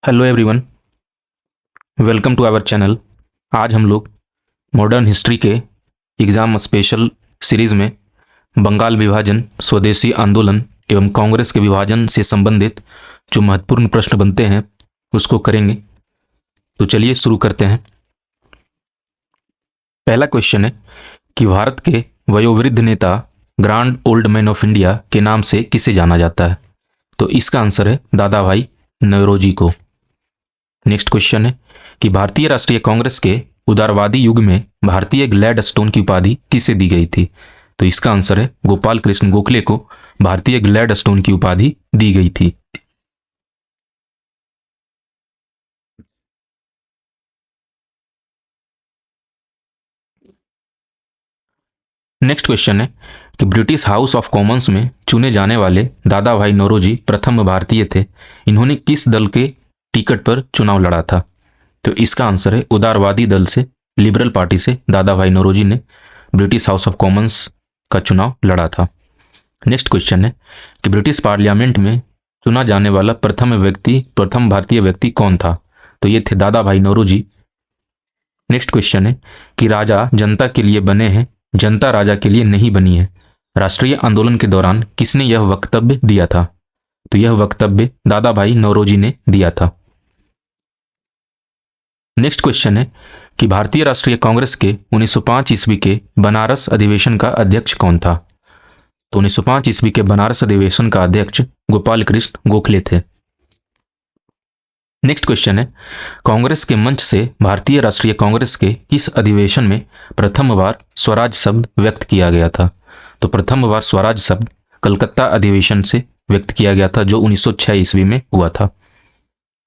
Hello everyone, welcome to our channel. आज हम लोग मॉडर्न हिस्ट्री के एग्ज़ाम स्पेशल सीरीज़ में बंगाल विभाजन, स्वदेशी आंदोलन एवं कांग्रेस के विभाजन से संबंधित जो महत्वपूर्ण प्रश्न बनते हैं उसको करेंगे। तो चलिए शुरू करते हैं। पहला क्वेश्चन है कि भारत के वयोवृद्ध नेता grand old man of India के नाम से किसे जाना जाता है? तो इसका आंसर है दादा भाई नौरोजी को। नेक्स्ट क्वेश्चन है कि भारतीय राष्ट्रीय कांग्रेस के उदारवादी युग में भारतीय ग्लैडस्टोन की उपाधि किसे दी गई थी? तो इसका आंसर है गोपाल कृष्ण गोखले को भारतीय ग्लैडस्टोन की उपाधि दी गई थी। नेक्स्ट क्वेश्चन है कि ब्रिटिश हाउस ऑफ कॉमन्स में चुने जाने वाले दादा भाई नौरोजी प्रथम भारतीय थे। इन्होंने किस दल के टिकट पर चुनाव लड़ा था? तो इसका आंसर है उदारवादी दल से, लिबरल पार्टी से दादा भाई नौरोजी ने ब्रिटिश हाउस ऑफ कॉमन्स का चुनाव लड़ा था। नेक्स्ट क्वेश्चन है कि ब्रिटिश पार्लियामेंट में चुना जाने वाला प्रथम भारतीय व्यक्ति कौन था? तो ये थे दादा भाई नौरोजी। नेक्स्ट क्वेश्चन है कि राजा जनता के लिए बने हैं, जनता राजा के लिए नहीं बनी है। राष्ट्रीय आंदोलन के दौरान किसने यह वक्तव्य दिया था? तो यह वक्तव्य दादा भाई नौरोजी ने दिया था। नेक्स्ट क्वेश्चन है कि भारतीय राष्ट्रीय कांग्रेस के 1905 ईस्वी के बनारस अधिवेशन का अध्यक्ष कौन था? तो 1905 ईस्वी के बनारस अधिवेशन का अध्यक्ष गोपाल कृष्ण गोखले थे। नेक्स्ट क्वेश्चन है कांग्रेस के मंच से भारतीय राष्ट्रीय कांग्रेस के किस अधिवेशन में प्रथम बार स्वराज शब्द व्यक्त किया गया था? तो प्रथम बार स्वराज शब्द कलकत्ता अधिवेशन से व्यक्त किया गया था जो 1906 ईस्वी में हुआ था।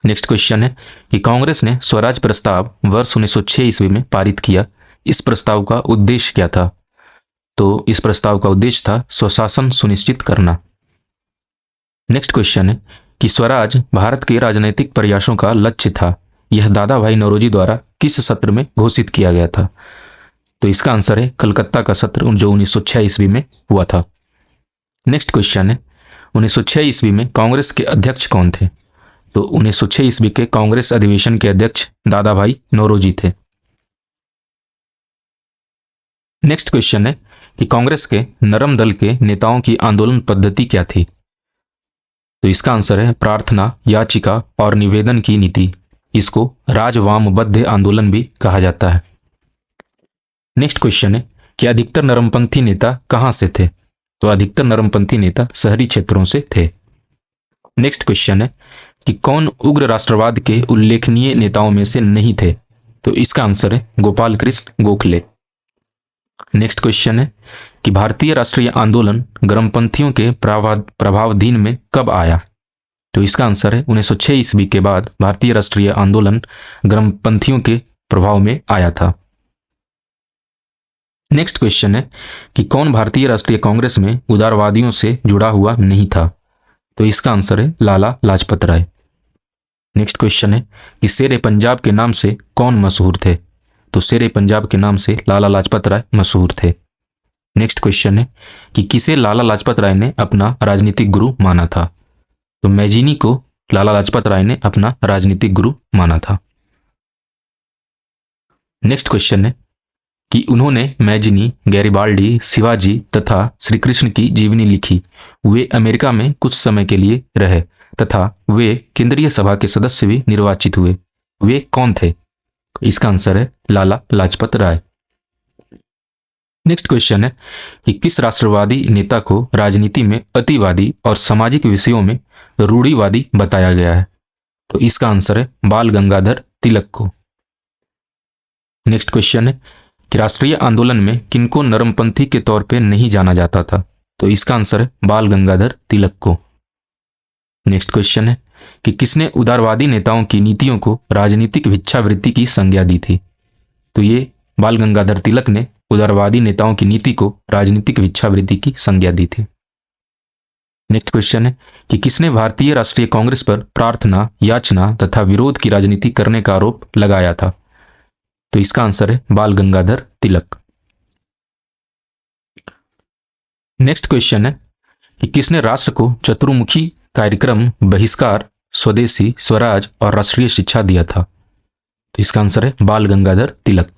नेक्स्ट क्वेश्चन है कि कांग्रेस ने स्वराज प्रस्ताव वर्ष 1906 ईस्वी में पारित किया। इस प्रस्ताव का उद्देश्य क्या था? तो इस प्रस्ताव का उद्देश्य था स्वशासन सुनिश्चित करना। नेक्स्ट क्वेश्चन है कि स्वराज भारत के राजनीतिक प्रयासों का लक्ष्य था। यह दादा भाई नौरोजी द्वारा किस सत्र में घोषित किया गया था? तो इसका आंसर है कलकत्ता का सत्र जो 1906 ईस्वी में हुआ था। नेक्स्ट क्वेश्चन है 1906 ईस्वी में कांग्रेस के अध्यक्ष कौन थे? तो 1906 ईस्वी के कांग्रेस अधिवेशन के अध्यक्ष दादा भाई नौरोजी थे। नेक्स्ट क्वेश्चन है कि कांग्रेस के नरम दल के नेताओं की आंदोलन पद्धति क्या थी? तो इसका आंसर है प्रार्थना, याचिका और निवेदन की नीति। इसको राजवामबद्ध आंदोलन भी कहा जाता है। नेक्स्ट क्वेश्चन है कि अधिकतर नरमपंथी नेता कहां से थे? तो अधिकतर नरमपंथी नेता शहरी क्षेत्रों से थे। नेक्स्ट क्वेश्चन है कि कौन उग्र राष्ट्रवाद के उल्लेखनीय नेताओं में से नहीं थे? तो इसका आंसर है गोपाल कृष्ण गोखले। नेक्स्ट क्वेश्चन है कि भारतीय राष्ट्रीय आंदोलन गर्मपंथियों के प्रभावाधीन में कब आया? तो इसका आंसर है 1906 ईस्वी के बाद भारतीय राष्ट्रीय आंदोलन गर्मपंथियों के प्रभाव में आया था। नेक्स्ट क्वेश्चन है कि कौन भारतीय राष्ट्रीय कांग्रेस में उदारवादियों से जुड़ा हुआ नहीं था? तो इसका आंसर है लाला लाजपत राय। नेक्स्ट क्वेश्चन है कि शेर पंजाब के नाम से कौन मशहूर थे? तो शेर पंजाब के नाम से लाला लाजपत राय मशहूर थे। नेक्स्ट क्वेश्चन है कि किसे लाला लाजपत राय ने अपना राजनीतिक गुरु माना था? तो मैजिनी को लाला लाजपत राय ने अपना राजनीतिक गुरु माना था। नेक्स्ट क्वेश्चन है कि उन्होंने मैजिनी, गैरिबाल्डी, शिवाजी तथा श्री कृष्ण की जीवनी लिखी। वे अमेरिका में कुछ समय के लिए रहे तथा वे केंद्रीय सभा के सदस्य भी निर्वाचित हुए। वे कौन थे? इसका आंसर है लाला लाजपत राय। नेक्स्ट क्वेश्चन है कि किस राष्ट्रवादी नेता को राजनीति में अतिवादी और सामाजिक विषयों में रूढ़िवादी बताया गया है? तो इसका आंसर है बाल गंगाधर तिलक को। नेक्स्ट क्वेश्चन है कि राष्ट्रीय आंदोलन में किनको नरमपंथी के तौर पे नहीं जाना जाता था? तो इसका आंसर है बाल गंगाधर तिलक को। नेक्स्ट क्वेश्चन है कि किसने उदारवादी नेताओं की नीतियों को राजनीतिक भिक्षावृत्ति की संज्ञा दी थी? तो ये बाल गंगाधर तिलक ने उदारवादी नेताओं की नीति को राजनीतिक भिक्षावृत्ति की संज्ञा दी थी। नेक्स्ट क्वेश्चन है कि किसने भारतीय राष्ट्रीय कांग्रेस पर प्रार्थना, याचना तथा विरोध की राजनीति करने का आरोप लगाया था? तो इसका आंसर है बाल गंगाधर तिलक। नेक्स्ट क्वेश्चन है कि किसने राष्ट्र को चतुर्मुखी कार्यक्रम बहिष्कार स्वदेशी, स्वराज और राष्ट्रीय शिक्षा दिया था? तो इसका आंसर है बाल गंगाधर तिलक।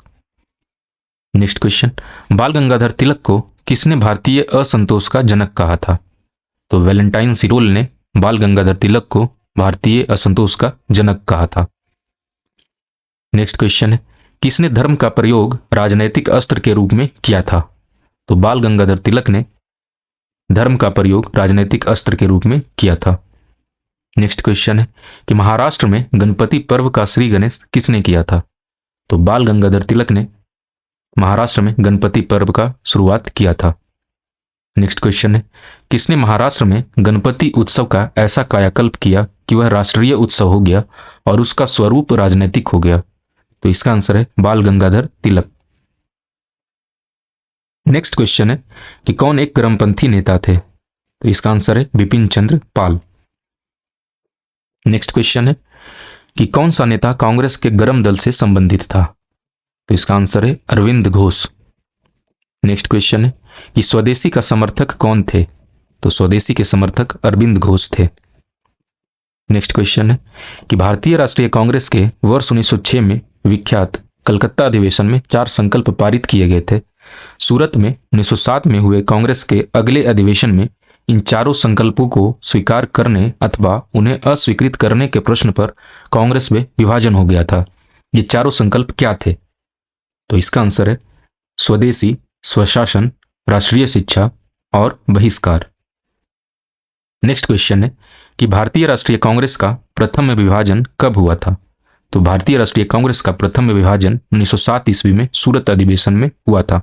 नेक्स्ट क्वेश्चन, बाल गंगाधर तिलक को किसने भारतीय असंतोष का जनक कहा था? तो वैलेंटाइन सिरोल ने बाल गंगाधर तिलक को भारतीय असंतोष का जनक कहा था। नेक्स्ट क्वेश्चन है, किसने धर्म का प्रयोग राजनैतिक अस्त्र के रूप में किया था? तो बाल गंगाधर तिलक ने धर्म का प्रयोग राजनैतिक अस्त्र के रूप में किया था। नेक्स्ट क्वेश्चन है कि महाराष्ट्र में गणपति पर्व का श्री गणेश किसने किया था? तो बाल गंगाधर तिलक ने महाराष्ट्र में गणपति पर्व का शुरुआत किया था। नेक्स्ट क्वेश्चन है, किसने महाराष्ट्र में गणपति उत्सव का ऐसा कायाकल्प किया कि वह राष्ट्रीय उत्सव हो गया और उसका स्वरूप राजनीतिक हो गया? तो इसका आंसर है बाल गंगाधर तिलक। नेक्स्ट क्वेश्चन है कि कौन एक गर्मपंथी नेता थे? तो इसका आंसर है बिपिन चंद्र पाल। नेक्स्ट क्वेश्चन है कि कौन सा नेता कांग्रेस के गर्म दल से संबंधित था? तो इसका आंसर है अरविंद घोष। नेक्स्ट क्वेश्चन है कि स्वदेशी का समर्थक कौन थे? तो स्वदेशी के समर्थक अरविंद घोष थे। नेक्स्ट क्वेश्चन है कि भारतीय राष्ट्रीय कांग्रेस के वर्ष 1906 में विख्यात कलकत्ता अधिवेशन में 4 संकल्प पारित किए गए थे। सूरत में 1907 में हुए कांग्रेस के अगले अधिवेशन में इन चारों संकल्पों को स्वीकार करने अथवा उन्हें अस्वीकृत करने के प्रश्न पर कांग्रेस में विभाजन हो गया था। ये चारों संकल्प क्या थे? तो इसका आंसर है स्वदेशी, स्वशासन, राष्ट्रीय शिक्षा और बहिष्कार। नेक्स्ट क्वेश्चन है कि भारतीय राष्ट्रीय कांग्रेस का प्रथम विभाजन कब हुआ था? तो भारतीय राष्ट्रीय कांग्रेस का प्रथम विभाजन 1907 ईस्वी में सूरत अधिवेशन में हुआ था।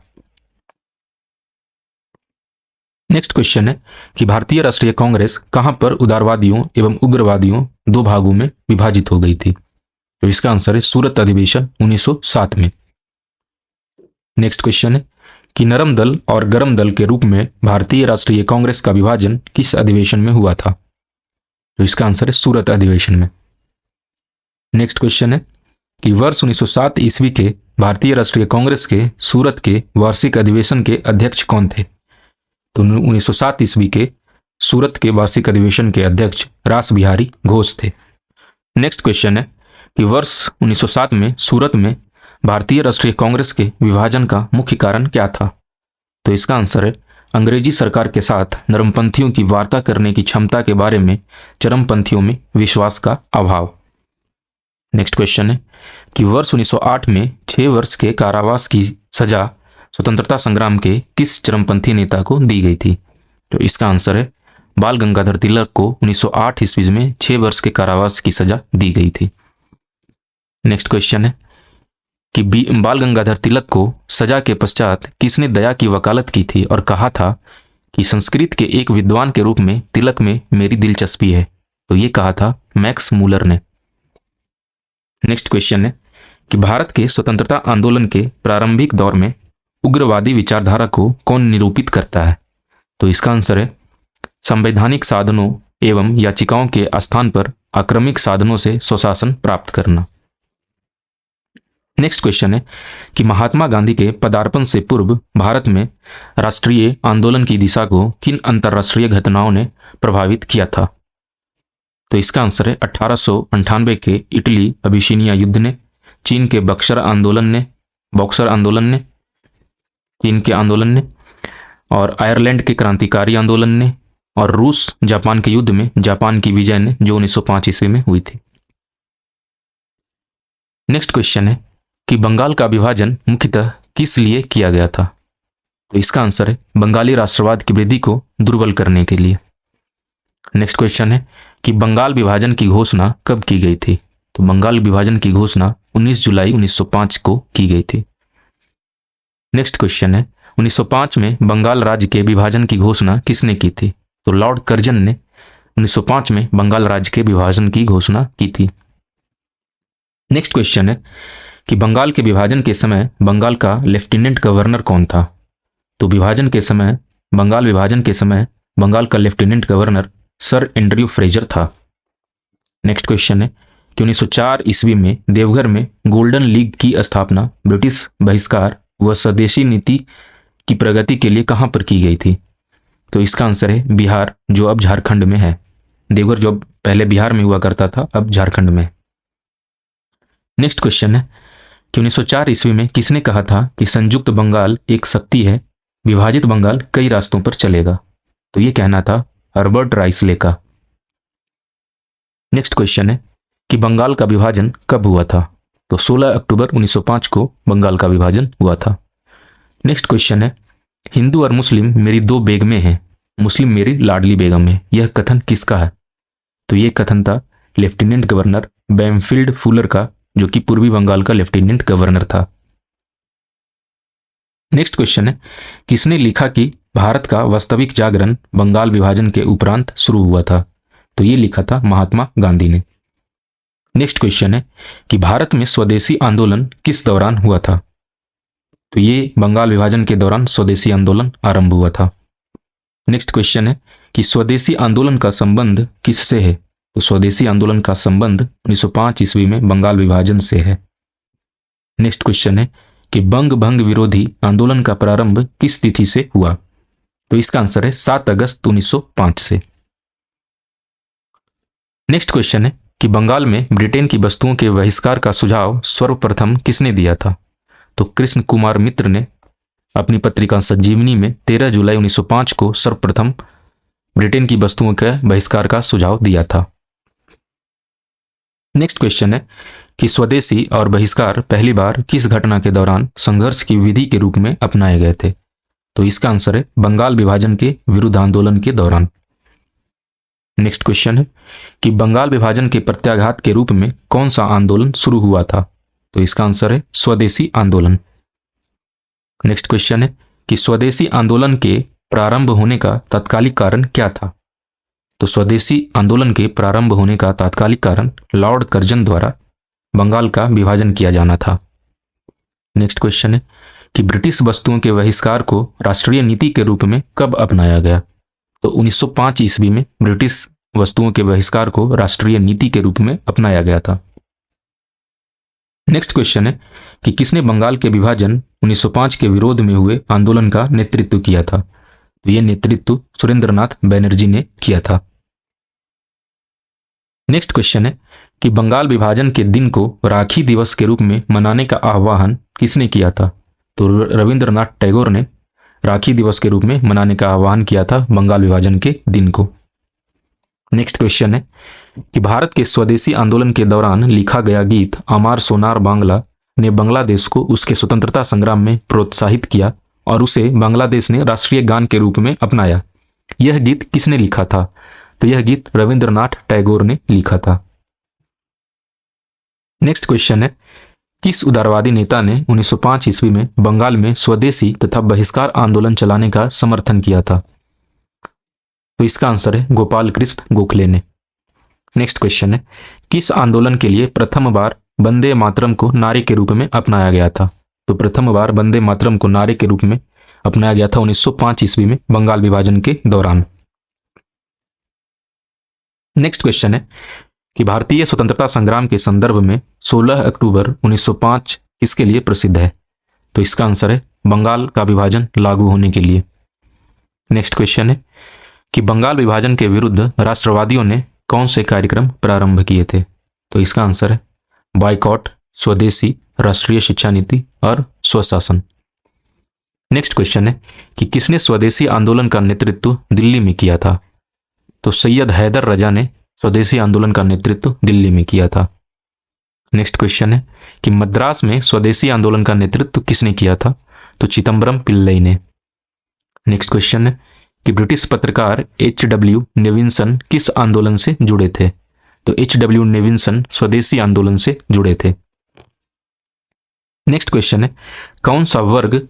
नेक्स्ट क्वेश्चन है कि भारतीय राष्ट्रीय कांग्रेस कहां पर उदारवादियों एवं उग्रवादियों 2 भागों में विभाजित हो गई थी? तो इसका आंसर है सूरत अधिवेशन 1907 में। नेक्स्ट क्वेश्चन है कि नरम दल और गरम दल के रूप में भारतीय राष्ट्रीय कांग्रेस का विभाजन किस अधिवेशन में हुआ था? तो इसका आंसर है सूरत अधिवेशन में। नेक्स्ट क्वेश्चन है कि वर्ष 1907 ईस्वी के भारतीय राष्ट्रीय कांग्रेस के सूरत के वार्षिक अधिवेशन के अध्यक्ष कौन थे? तो 1907 ईस्वी के सूरत के वार्षिक अधिवेशन के अध्यक्ष रास बिहारी घोष थे। नेक्स्ट क्वेश्चन है कि वर्ष 1907 में सूरत में भारतीय राष्ट्रीय कांग्रेस के विभाजन का मुख्य कारण क्या था? तो इसका आंसर है अंग्रेजी सरकार के साथ नरमपंथियों की वार्ता करने की क्षमता के बारे में चरमपंथियों में विश्वास का अभाव। नेक्स्ट क्वेश्चन है कि वर्ष 1908 में 6 वर्ष के कारावास की सजा स्वतंत्रता संग्राम के किस चरमपंथी नेता को दी गई थी? तो इसका आंसर है बाल गंगाधर तिलक को 1908 ईस्वी में 6 वर्ष के कारावास की सजा दी गई थी। नेक्स्ट क्वेश्चन है कि बाल गंगाधर तिलक को सजा के पश्चात किसने दया की वकालत की थी और कहा था कि संस्कृत के एक विद्वान के रूप में तिलक में मेरी दिलचस्पी है? तो ये कहा था मैक्स मूलर ने। नेक्स्ट क्वेश्चन है कि भारत के स्वतंत्रता आंदोलन के प्रारंभिक दौर में उग्रवादी विचारधारा को कौन निरूपित करता है? तो इसका आंसर है संवैधानिक साधनों एवं याचिकाओं के स्थान पर आक्रमिक साधनों से स्वशासन प्राप्त करना। नेक्स्ट क्वेश्चन है कि महात्मा गांधी के पदार्पण से पूर्व भारत में राष्ट्रीय आंदोलन की दिशा को किन अंतर्राष्ट्रीय घटनाओं ने प्रभावित किया था? तो इसका आंसर है 1898 के इटली अबिसिनिया युद्ध ने, चीन के बक्सर आंदोलन ने, चीन के आंदोलन ने, और आयरलैंड के क्रांतिकारी आंदोलन ने, और रूस जापान के युद्ध में जापान की विजय ने जो 1905 ईस्वी में हुई थी। नेक्स्ट क्वेश्चन है कि बंगाल का विभाजन मुख्यतः किस लिए किया गया था? तो इसका आंसर है बंगाली राष्ट्रवाद की वृद्धि को दुर्बल करने के लिए। नेक्स्ट क्वेश्चन है कि बंगाल विभाजन की घोषणा कब की गई थी? तो बंगाल विभाजन की घोषणा 19 जुलाई 1905 को की गई थी। नेक्स्ट क्वेश्चन है 1905 में बंगाल राज्य के विभाजन की घोषणा किसने की थी? तो लॉर्ड कर्जन ने 1905 में बंगाल राज्य के विभाजन की घोषणा की थी। नेक्स्ट क्वेश्चन है कि बंगाल के विभाजन के समय बंगाल का लेफ्टिनेंट गवर्नर कौन था? तो बंगाल विभाजन के समय बंगाल का lieutenant governor sir Andrew Fraser था। नेक्स्ट क्वेश्चन है कि 1904 ईस्वी में देवघर में गोल्डन लीग की स्थापना ब्रिटिश बहिष्कार व स्वदेशी नीति की प्रगति के लिए कहां पर की गई थी? तो इसका आंसर है बिहार, जो अब झारखंड में है। देवघर जो पहले बिहार में हुआ करता था, अब झारखंड में। नेक्स्ट क्वेश्चन है कि 1904 ईस्वी में किसने कहा था कि संयुक्त बंगाल एक शक्ति है, विभाजित बंगाल कई रास्तों पर चलेगा? तो ये कहना था हर्बर्ट राइसले का। नेक्स्ट क्वेश्चन है कि बंगाल का विभाजन कब हुआ था? तो 16 अक्टूबर 1905 को बंगाल का विभाजन हुआ था। नेक्स्ट क्वेश्चन है हिंदू और मुस्लिम मेरी दो बेगमें हैं, मुस्लिम मेरी लाडली बेगम है, यह कथन किसका है? तो ये कथन था लेफ्टिनेंट गवर्नर बैमफील्ड फुलर का, जो कि पूर्वी बंगाल का लेफ्टिनेंट गवर्नर था। नेक्स्ट क्वेश्चन है किसने लिखा कि भारत का वास्तविक जागरण बंगाल विभाजन के उपरांत शुरू हुआ था? तो ये लिखा था महात्मा गांधी ने। नेक्स्ट क्वेश्चन है कि भारत में स्वदेशी आंदोलन किस दौरान हुआ था? तो ये बंगाल विभाजन के दौरान स्वदेशी आंदोलन आरंभ हुआ था। नेक्स्ट क्वेश्चन है कि स्वदेशी आंदोलन का संबंध किससे है? तो स्वदेशी आंदोलन का संबंध 1905 ईस्वी में बंगाल विभाजन से है। नेक्स्ट क्वेश्चन है कि बंग भंग विरोधी आंदोलन का प्रारंभ किस तिथि से हुआ? तो इसका आंसर है 7 अगस्त 1905 से। नेक्स्ट क्वेश्चन है कि बंगाल में ब्रिटेन की वस्तुओं के बहिष्कार का सुझाव सर्वप्रथम किसने दिया था? तो कृष्ण कुमार मित्र ने अपनी पत्रिका संजीवनी में 13 जुलाई 1905 को सर्वप्रथम ब्रिटेन की वस्तुओं के बहिष्कार का सुझाव दिया था। नेक्स्ट क्वेश्चन है कि स्वदेशी और बहिष्कार पहली बार किस घटना के दौरान संघर्ष की विधि के रूप में अपनाए गए थे? तो इसका आंसर है बंगाल विभाजन के विरुद्ध आंदोलन के दौरान। नेक्स्ट क्वेश्चन है कि बंगाल विभाजन के प्रत्याघात के रूप में कौन सा आंदोलन शुरू हुआ था? तो इसका आंसर है स्वदेशी आंदोलन। नेक्स्ट क्वेश्चन है कि स्वदेशी आंदोलन के प्रारंभ होने का तात्कालिक कारण क्या था? तो स्वदेशी आंदोलन के प्रारंभ होने का तात्कालिक कारण लॉर्ड कर्जन द्वारा बंगाल का विभाजन किया जाना था। नेक्स्ट क्वेश्चन है कि ब्रिटिश वस्तुओं के बहिष्कार को राष्ट्रीय नीति के रूप में कब अपनाया गया? तो 1905 ईस्वी में ब्रिटिश वस्तुओं के बहिष्कार को राष्ट्रीय नीति के रूप में अपनाया गया था। नेक्स्ट क्वेश्चन है कि किसने बंगाल के विभाजन 1905 के विरोध में हुए आंदोलन का नेतृत्व किया था? तो यह नेतृत्व सुरेंद्रनाथ बनर्जी ने किया था। नेक्स्ट क्वेश्चन है कि बंगाल विभाजन के दिन को राखी दिवस के रूप में मनाने का आह्वान किसने किया था? तो रविंद्रनाथ टैगोर ने राखी दिवस के रूप में मनाने का आह्वान किया था बंगाल विभाजन के दिन को। नेक्स्ट क्वेश्चन है कि भारत के स्वदेशी आंदोलन के दौरान लिखा गया गीत अमार सोनार बांग्ला ने बांग्लादेश को उसके स्वतंत्रता संग्राम में प्रोत्साहित किया और उसे बांग्लादेश ने राष्ट्रीय गान के रूप में अपनाया। यह गीत किसने लिखा था? तो यह गीत रविंद्रनाथ टैगोर ने लिखा था। नेक्स्ट क्वेश्चन है किस उदारवादी नेता ने 1905 ईस्वी में बंगाल में स्वदेशी तथा बहिष्कार आंदोलन चलाने का समर्थन किया था? तो इसका आंसर है गोपाल कृष्ण गोखले ने। नेक्स्ट क्वेश्चन है किस आंदोलन के लिए प्रथम बार वंदे मातरम को नारे के रूप में अपनाया गया था? तो प्रथम बार वंदे मातरम को नारे के रूप में अपनाया गया था 1905 ईस्वी में बंगाल विभाजन के दौरान। नेक्स्ट क्वेश्चन है कि भारतीय स्वतंत्रता संग्राम के संदर्भ में 16 अक्टूबर 1905 किसके लिए प्रसिद्ध है? तो इसका आंसर है बंगाल का विभाजन लागू होने के लिए। नेक्स्ट क्वेश्चन है कि बंगाल विभाजन के विरुद्ध राष्ट्रवादियों ने कौन से कार्यक्रम प्रारंभ किए थे? तो इसका आंसर है बाइकॉट, स्वदेशी, राष्ट्रीय शिक्षा नीति और स्वशासन। नेक्स्ट क्वेश्चन है कि किसने स्वदेशी आंदोलन का नेतृत्व दिल्ली में किया था? तो सैयद हैदर रजा ने स्वदेशी आंदोलन का नेतृत्व दिल्ली में किया था। नेक्स्ट क्वेश्चन है कि मद्रास में स्वदेशी आंदोलन का नेतृत्व किसने किया था? तो चिदम्बरम पिल्लई ने। नेक्स्ट क्वेश्चन है कि ब्रिटिश पत्रकार H.W. नेविंसन किस आंदोलन से जुड़े थे? तो H.W. नेविंसन स्वदेशी आंदोलन से जुड़े थे। नेक्स्ट क्वेश्चन है कौन सा वर्ग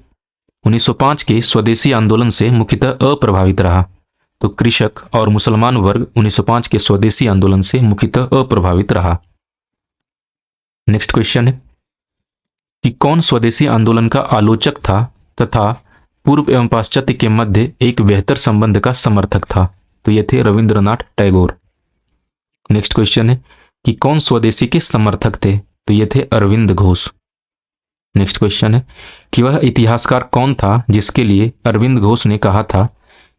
1905 के स्वदेशी आंदोलन से मुख्यतः अप्रभावित रहा? तो कृषक और मुसलमान वर्ग 1905 के स्वदेशी आंदोलन से मुख्यतः अप्रभावित रहा। नेक्स्ट क्वेश्चन है कि कौन स्वदेशी आंदोलन का आलोचक था तथा पूर्व एवं पाश्चात्य के मध्य एक बेहतर संबंध का समर्थक था? तो ये थे रविंद्रनाथ टैगोर। नेक्स्ट क्वेश्चन है कि कौन स्वदेशी के समर्थक थे? तो ये थे अरविंद घोष। नेक्स्ट क्वेश्चन है कि वह इतिहासकार कौन था जिसके लिए अरविंद घोष ने कहा था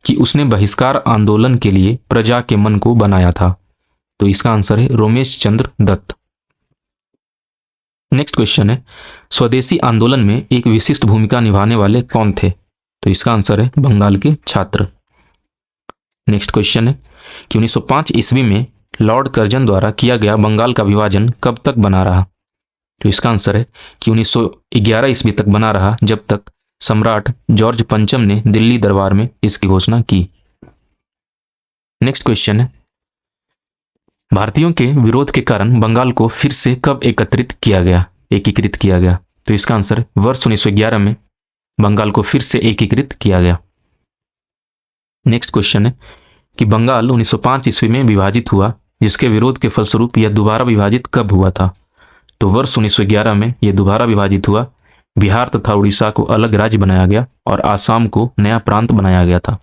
कि उसने बहिष्कार आंदोलन के लिए प्रजा के मन को बनाया था? तो इसका आंसर है रोमेश चंद्र दत्त। नेक्स्ट क्वेश्चन है, स्वदेशी आंदोलन में एक विशिष्ट भूमिका निभाने वाले कौन थे? तो इसका आंसर है बंगाल के छात्र। नेक्स्ट क्वेश्चन है कि 1905 ईस्वी में लॉर्ड कर्जन द्वारा किया गया बंगाल का विभाजन कब तक बना रहा? तो इसका आंसर है कि 1911 ईस्वी तक बना रहा, जब तक सम्राट जॉर्ज पंचम ने दिल्ली दरबार में इसकी घोषणा की। नेक्स्ट क्वेश्चन है, भारतीयों के विरोध के कारण बंगाल को फिर से कब एकीकृत किया गया? तो इसका आंसर है वर्ष 1911 में बंगाल को फिर से एकीकृत किया गया। नेक्स्ट क्वेश्चन है कि बंगाल 1905 ईस्वी में विभाजित हुआ, जिसके विरोध के फलस्वरूप यह दोबारा विभाजित कब हुआ था? तो वर्ष 1911 में यह दोबारा विभाजित हुआ। बिहार तथा उड़ीसा को अलग राज्य बनाया गया और आसाम को नया प्रांत बनाया गया था।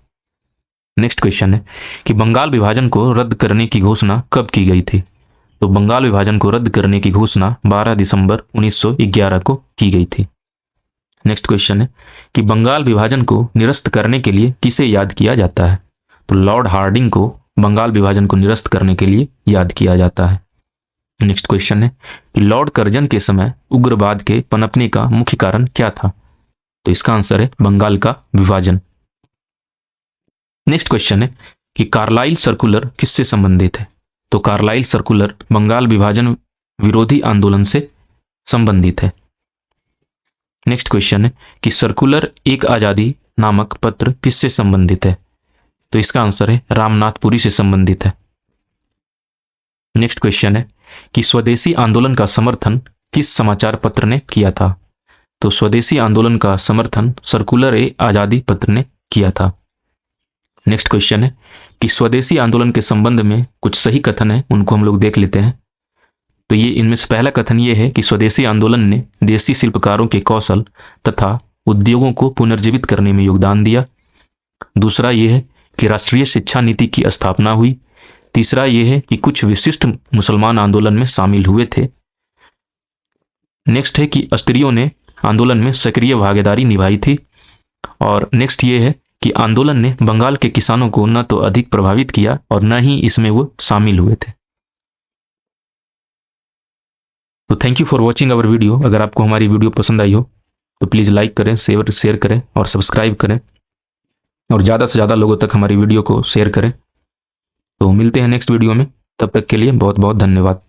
नेक्स्ट क्वेश्चन है कि बंगाल विभाजन को रद्द करने की घोषणा कब की गई थी? तो बंगाल विभाजन को रद्द करने की घोषणा 12 दिसंबर 1911 को की गई थी। नेक्स्ट क्वेश्चन है कि बंगाल विभाजन को निरस्त करने के लिए किसे याद किया जाता है? तो लॉर्ड हार्डिंग को बंगाल विभाजन को निरस्त करने के लिए याद किया जाता है। नेक्स्ट क्वेश्चन है कि लॉर्ड कर्जन के समय उग्रवाद के पनपने का मुख्य कारण क्या था? तो इसका आंसर है बंगाल का विभाजन। नेक्स्ट क्वेश्चन है कि कार्लाइल सर्कुलर किससे संबंधित है? तो कार्लाइल सर्कुलर बंगाल विभाजन विरोधी आंदोलन से संबंधित है। नेक्स्ट क्वेश्चन है कि सर्कुलर एक आजादी नामक पत्र किससे संबंधित है? तो इसका आंसर है रामनाथपुरी से संबंधित है। नेक्स्ट क्वेश्चन है कि स्वदेशी आंदोलन का समर्थन किस समाचार पत्र ने किया था? तो स्वदेशी आंदोलन का समर्थन सर्कुलर ए आजादी पत्र ने किया था। नेक्स्ट क्वेश्चन है कि स्वदेशी आंदोलन के संबंध में कुछ सही कथन है, उनको हम लोग देख लेते हैं। तो ये इनमें से पहला कथन ये है कि स्वदेशी आंदोलन ने देसी शिल्पकारों के कौशल तथा उद्योगों को पुनर्जीवित करने में योगदान दिया। दूसरा ये है कि राष्ट्रीय शिक्षा नीति की स्थापना हुई। तीसरा ये है कि कुछ विशिष्ट मुसलमान आंदोलन में शामिल हुए थे। नेक्स्ट है कि स्त्रियों ने आंदोलन में सक्रिय भागीदारी निभाई थी। और नेक्स्ट ये है कि आंदोलन ने बंगाल के किसानों को न तो अधिक प्रभावित किया और न ही इसमें वो शामिल हुए थे। तो thank you for watching our video. अगर आपको हमारी वीडियो पसंद आई हो तो प्लीज़ लाइक करें, शेयर करें और सब्सक्राइब करें और ज़्यादा से ज़्यादा लोगों तक हमारी वीडियो को शेयर करें। तो मिलते हैं नेक्स्ट वीडियो में, तब तक के लिए बहुत बहुत धन्यवाद।